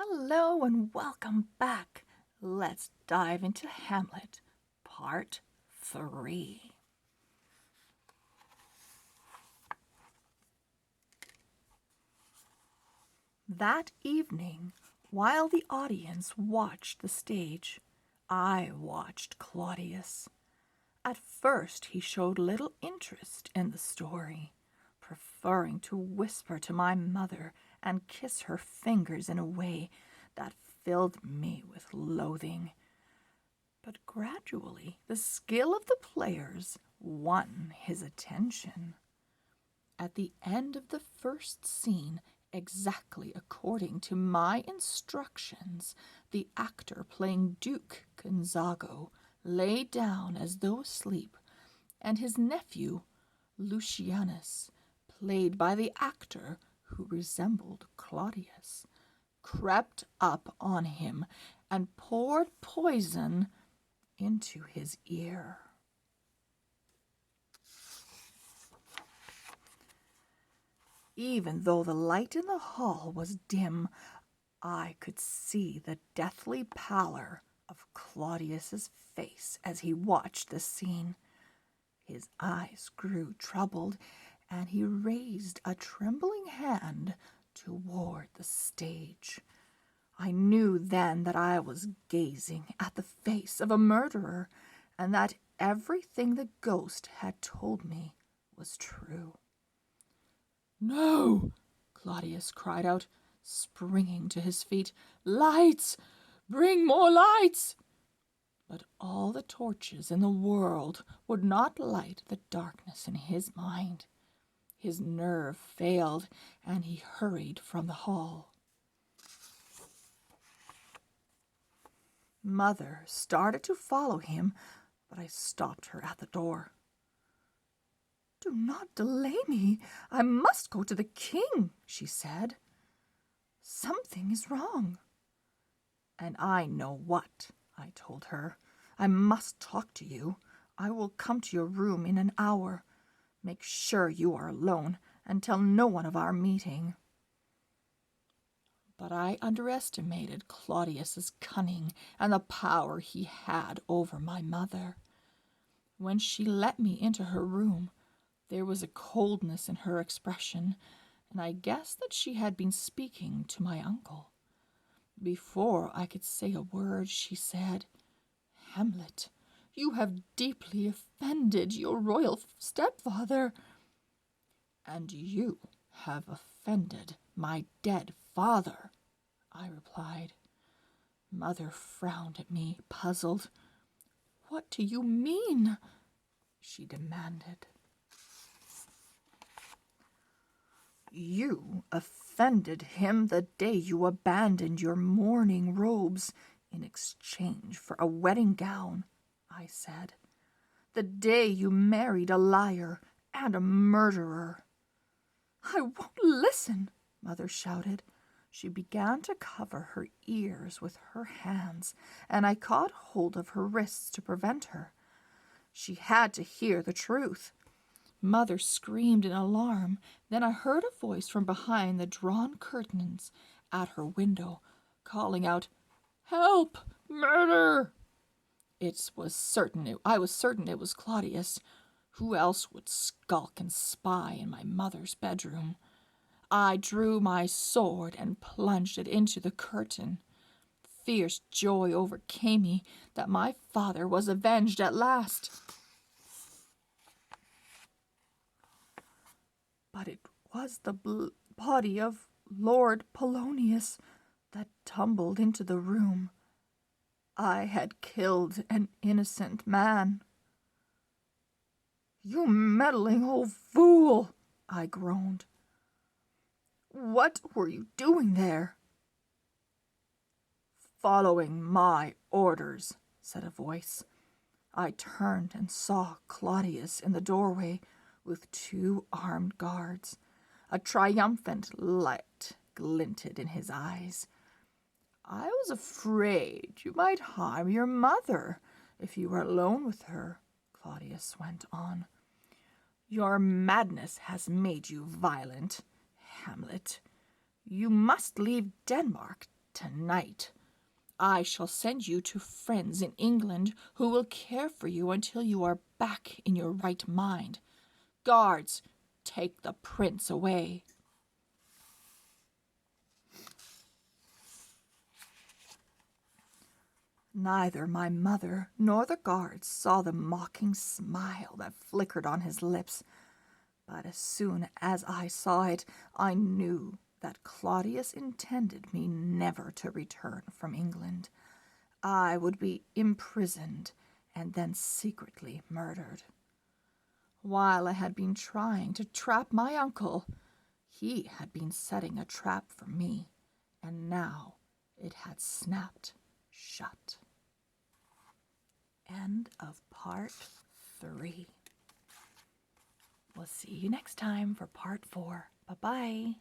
Hello and welcome back. Let's dive into Hamlet, Part 3. That evening, while the audience watched the stage, I watched Claudius. At first he showed little interest in the story, preferring to whisper to my mother and kiss her fingers in a way that filled me with loathing. But gradually the skill of the players won his attention. At the end of the first scene, exactly according to my instructions, the actor playing Duke Gonzago lay down as though asleep, and his nephew, Lucianus, played by the actor who resembled Claudius, crept up on him and poured poison into his ear. Even though the light in the hall was dim, I could see the deathly pallor of Claudius's face as he watched the scene. His eyes grew troubled, and he raised a trembling hand toward the stage. I knew then that I was gazing at the face of a murderer, and that everything the ghost had told me was true. "No!" Claudius cried out, springing to his feet. "Lights! Bring more lights!" But all the torches in the world would not light the darkness in his mind. His nerve failed, and he hurried from the hall. Mother started to follow him, but I stopped her at the door. "Do not delay me. I must go to the king," she said. "Something is wrong." "And I know what," I told her. "I must talk to you. I will come to your room in an hour. Make sure you are alone, and tell no one of our meeting." But I underestimated Claudius's cunning and the power he had over my mother. When she let me into her room, there was a coldness in her expression, and I guessed that she had been speaking to my uncle. Before I could say a word, she said, "Hamlet, you have deeply offended your royal stepfather." "And you have offended my dead father," I replied. Mother frowned at me, puzzled. "What do you mean?" she demanded. "You offended him the day you abandoned your mourning robes in exchange for a wedding gown," I said. "The day you married a liar and a murderer." "I won't listen," Mother shouted. She began to cover her ears with her hands, and I caught hold of her wrists to prevent her. She had to hear the truth. Mother screamed in alarm. Then I heard a voice from behind the drawn curtains at her window, calling out, "Help! Murder!" I was certain it was Claudius. Who else would skulk and spy in my mother's bedroom? I drew my sword and plunged it into the curtain. Fierce joy overcame me that my father was avenged at last. But it was the body of Lord Polonius that tumbled into the room. I had killed an innocent man. "You meddling old fool!" I groaned. "What were you doing there?" "Following my orders," said a voice. I turned and saw Claudius in the doorway with 2 armed guards. A triumphant light glinted in his eyes. "I was afraid you might harm your mother if you were alone with her," Claudius went on. "Your madness has made you violent, Hamlet. You must leave Denmark tonight. I shall send you to friends in England who will care for you until you are back in your right mind. Guards, take the prince away." Neither my mother nor the guards saw the mocking smile that flickered on his lips, but as soon as I saw it, I knew that Claudius intended me never to return from England. I would be imprisoned and then secretly murdered. While I had been trying to trap my uncle, he had been setting a trap for me, and now it had snapped shut. End of part 3. We'll see you next time for part 4. Bye-bye.